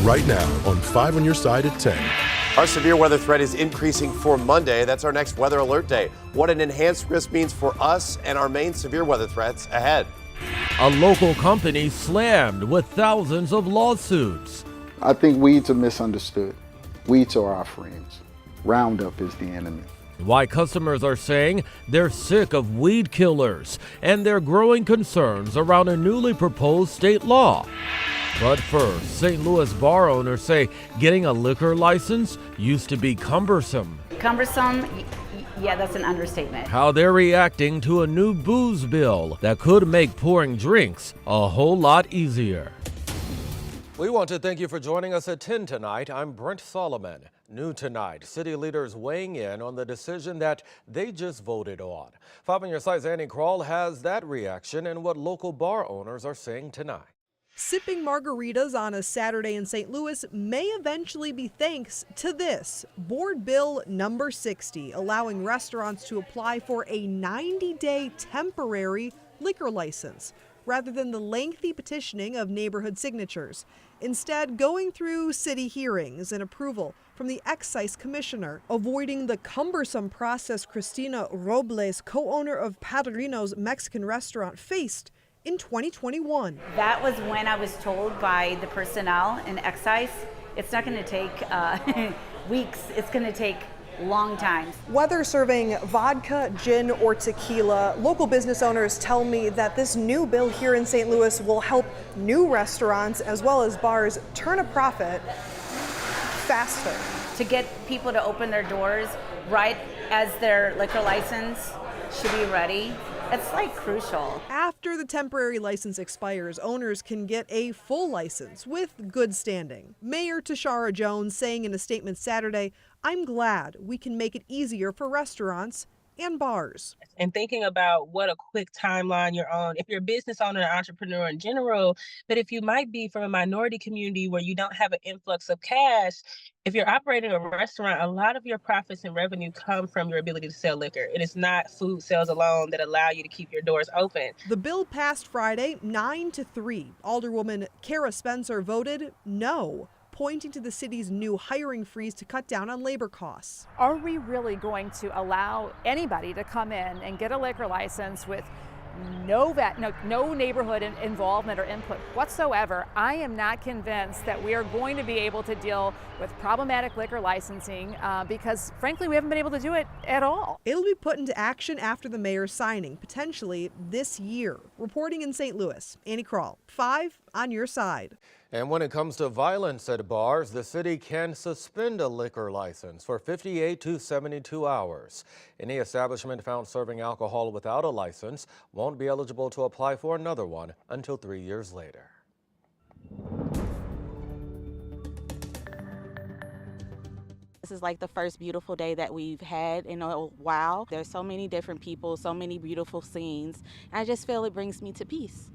right now on 5 on your side at 10. Our severe weather threat is increasing for Monday. That's our next weather alert day. What an enhanced risk means for us and our main severe weather threats ahead. A local company slammed with thousands of lawsuits. I think weeds are misunderstood. Weeds are our friends. Roundup is the enemy. Why customers are saying they're sick of weed killers and their growing concerns around a newly proposed state law. But first, St. Louis bar owners say getting a liquor license used to be cumbersome. Cumbersome? Yeah, that's an understatement. How they're reacting to a new booze bill that could make pouring drinks a whole lot easier. We want to thank you for joining us at 10 tonight. I'm Brent Solomon. New tonight, city leaders weighing in on the decision that they just voted on. 5 on your side's Annie Krall has that reaction and what local bar owners are saying tonight. Sipping margaritas on a Saturday in St. Louis may eventually be thanks to this Board Bill number 60, allowing restaurants to apply for a 90-day temporary liquor license, rather than the lengthy petitioning of neighborhood signatures. Instead, going through city hearings and approval from the excise commissioner, avoiding the cumbersome process Cristina Robles, co-owner of Padrino's Mexican restaurant, faced in 2021. That was when I was told by the personnel in excise, it's not going to take weeks, it's going to take long times. Whether serving vodka, gin, or tequila, local business owners tell me that this new bill here in St. Louis will help new restaurants as well as bars turn a profit faster. To get people to open their doors right as their liquor license should be ready, it's like crucial. After the temporary license expires, owners can get a full license with good standing. Mayor Tashara Jones saying in a statement Saturday, "I'm glad we can make it easier for restaurants and bars." And thinking about what a quick timeline you're on, if you're a business owner and entrepreneur in general, but if you might be from a minority community where you don't have an influx of cash, if you're operating a restaurant, a lot of your profits and revenue come from your ability to sell liquor. It is not food sales alone that allow you to keep your doors open. The bill passed Friday 9-3. Alderwoman Kara Spencer voted no, pointing to the city's new hiring freeze to cut down on labor costs. Are we really going to allow anybody to come in and get a liquor license with no neighborhood involvement or input whatsoever? I am not convinced that we are going to be able to deal with problematic liquor licensing because, frankly, we haven't been able to do it at all. It'll be put into action after the mayor's signing, potentially this year. Reporting in St. Louis, Annie Krall, 5 on your side. And when it comes to violence at bars, the city can suspend a liquor license for 58 to 72 hours. Any establishment found serving alcohol without a license won't be eligible to apply for another one until 3 years later. This is like the first beautiful day that we've had in a while. There's so many different people, so many beautiful scenes. I just feel it brings me to peace.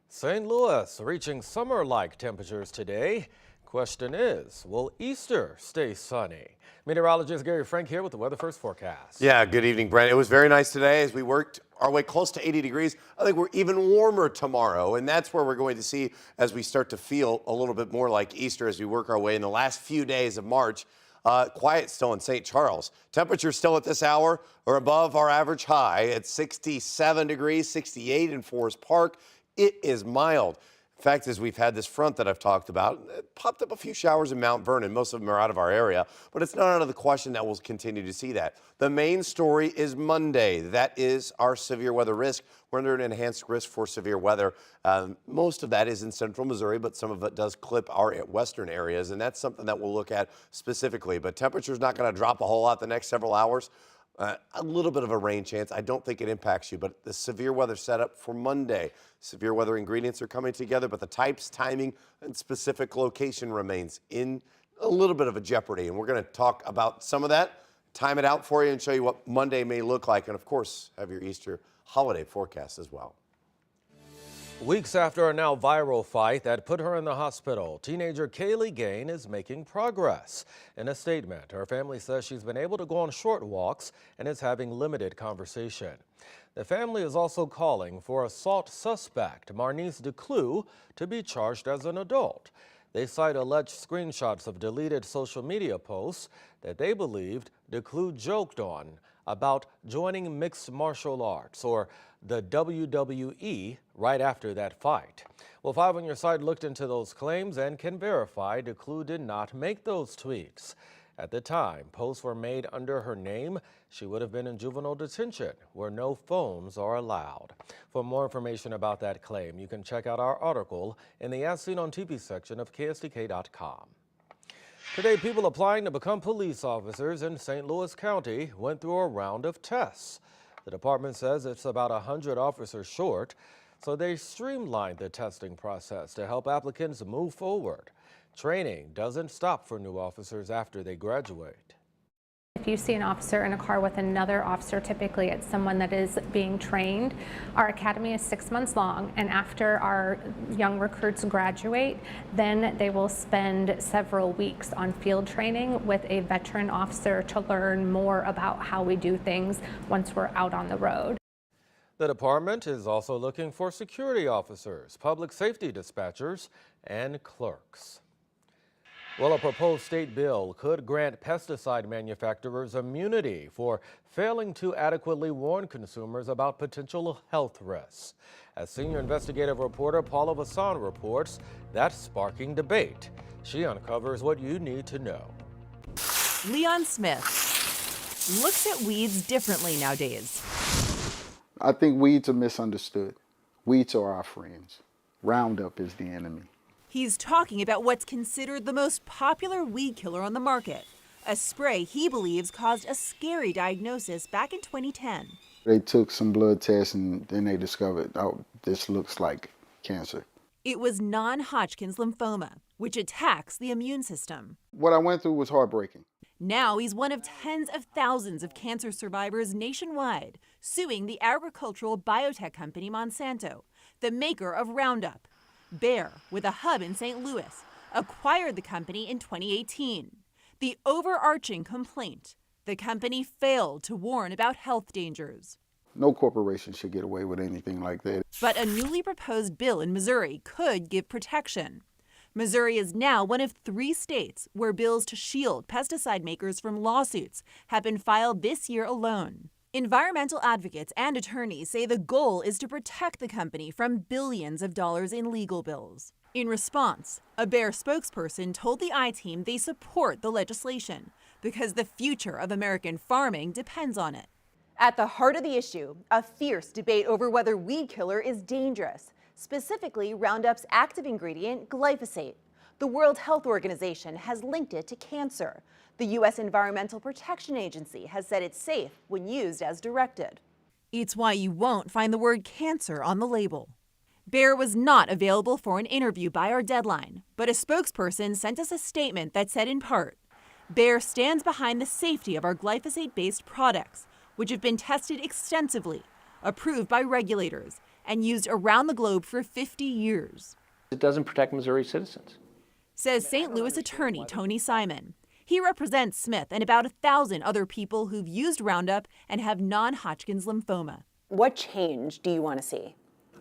St. Louis reaching summer-like temperatures today. Question is, will Easter stay sunny? Meteorologist Gary Frank here with the Weather First forecast. Yeah, good evening, Brent. It was very nice today as we worked our way close to 80 degrees. I think we're even warmer tomorrow, and that's where we're going to see as we start to feel a little bit more like Easter as we work our way in the last few days of March. Quiet still in St. Charles. Temperatures still at this hour are above our average high at 67 degrees, 68 in Forest Park. It is mild. In fact, as we've had this front that I've talked about, it popped up a few showers in Mount Vernon. Most of them are out of our area, but it's not out of the question that we'll continue to see that. The main story is Monday. That is our severe weather risk. We're under an enhanced risk for severe weather. Most of that is in central Missouri, but some of it does clip our western areas, and that's something that we'll look at specifically. But temperature's not going to drop a whole lot the next several hours. A little bit of a rain chance. I don't think it impacts you, but the severe weather setup for Monday. Severe weather ingredients are coming together, but the types, timing, and specific location remains in a little bit of a jeopardy. And we're going to talk about some of that, time it out for you, and show you what Monday may look like. And, of course, have your Easter holiday forecast as well. Weeks after a now viral fight that put her in the hospital, teenager Kaylee Gain is making progress. In a statement, her family says she's been able to go on short walks and is having limited conversation. The family is also calling for assault suspect Marnice DeClue to be charged as an adult. They cite alleged screenshots of deleted social media posts that they believed Decloux joked on about joining mixed martial arts or the WWE right after that fight. Well, 5 on Your Side looked into those claims and can verify Decloux did not make those tweets. At the time posts were made under her name, she would have been in juvenile detention where no phones are allowed. For more information about that claim, you can check out our article in the As Seen on TV section of KSDK.com. Today, people applying to become police officers in St. Louis County went through a round of tests. The department says it's about 100 officers short, so they streamlined the testing process to help applicants move forward. Training doesn't stop for new officers after they graduate. If you see an officer in a car with another officer, typically it's someone that is being trained. Our academy is 6 months long, and after our young recruits graduate, then they will spend several weeks on field training with a veteran officer to learn more about how we do things once we're out on the road. The department is also looking for security officers, public safety dispatchers, and clerks. Well, a proposed state bill could grant pesticide manufacturers immunity for failing to adequately warn consumers about potential health risks. As senior investigative reporter Paula Vassan reports, that's sparking debate. She uncovers what you need to know. Leon Smith looks at weeds differently nowadays. I think weeds are misunderstood. Weeds are our friends. Roundup is the enemy. He's talking about what's considered the most popular weed killer on the market, a spray he believes caused a scary diagnosis back in 2010. They took some blood tests and then they discovered, oh, this looks like cancer. It was non-Hodgkin's lymphoma, which attacks the immune system. What I went through was heartbreaking. Now he's one of tens of thousands of cancer survivors nationwide, suing the agricultural biotech company Monsanto, the maker of Roundup. Bayer, with a hub in St. Louis, acquired the company in 2018. The overarching complaint: the company failed to warn about health dangers. No corporation should get away with anything like that. But a newly proposed bill in Missouri could give protection. Missouri is now one of 3 states where bills to shield pesticide makers from lawsuits have been filed this year alone. Environmental advocates and attorneys say the goal is to protect the company from billions of dollars in legal bills. In response, a Bayer spokesperson told the I-Team they support the legislation because the future of American farming depends on it. At the heart of the issue, a fierce debate over whether weed killer is dangerous, specifically Roundup's active ingredient, glyphosate. The World Health Organization has linked it to cancer. The U.S. Environmental Protection Agency has said it's safe when used as directed. It's why you won't find the word cancer on the label. Bayer was not available for an interview by our deadline, but a spokesperson sent us a statement that said in part, Bayer stands behind the safety of our glyphosate-based products, which have been tested extensively, approved by regulators, and used around the globe for 50 years. It doesn't protect Missouri citizens, says St. Louis attorney Tony Simon. He represents Smith and about 1,000 other people who've used Roundup and have non-Hodgkin's lymphoma. What change do you want to see?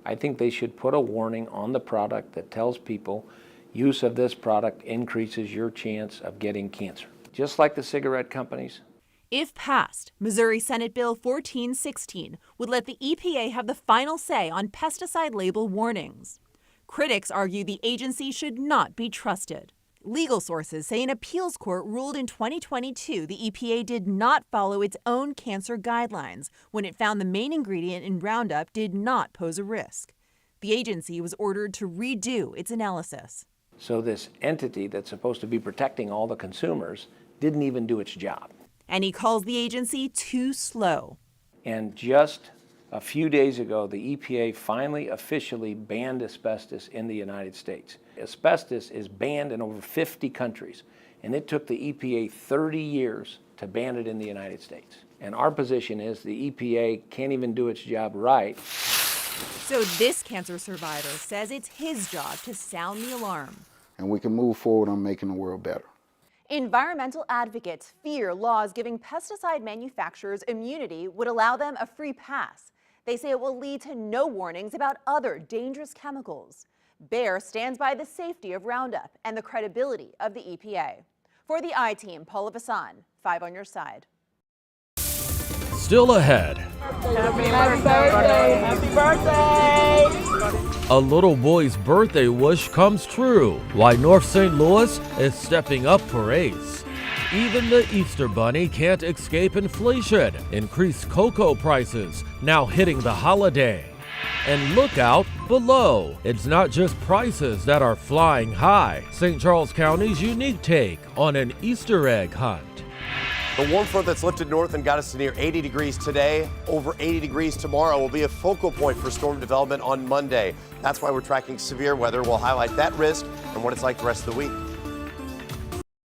I think they should put a warning on the product that tells people use of this product increases your chance of getting cancer, just like the cigarette companies. If passed, Missouri Senate Bill 1416 would let the EPA have the final say on pesticide label warnings. Critics argue the agency should not be trusted. Legal sources say an appeals court ruled in 2022 the EPA did not follow its own cancer guidelines when it found the main ingredient in Roundup did not pose a risk. The agency was ordered to redo its analysis. So this entity that's supposed to be protecting all the consumers didn't even do its job. And he calls the agency too slow. And just a few days ago, the EPA finally officially banned asbestos in the United States. Asbestos is banned in over 50 countries, and it took the EPA 30 years to ban it in the United States. And our position is the EPA can't even do its job right. So this cancer survivor says it's his job to sound the alarm. And we can move forward on making the world better. Environmental advocates fear laws giving pesticide manufacturers immunity would allow them a free pass. They say it will lead to no warnings about other dangerous chemicals. Bayer stands by the safety of Roundup and the credibility of the EPA. For the I-Team, Paula Vasan, 5 on your side. Still ahead. Happy birthday! Happy birthday! A little boy's birthday wish comes true. Why North St. Louis is stepping up for Ace. Even the Easter Bunny can't escape inflation. Increased cocoa prices now hitting the holiday. And look out below. It's not just prices that are flying high. St. Charles County's unique take on an Easter egg hunt. The warm front that's lifted north and got us to near 80 degrees today, over 80 degrees tomorrow, will be a focal point for storm development on Monday. That's why we're tracking severe weather. We'll highlight that risk and what it's like the rest of the week.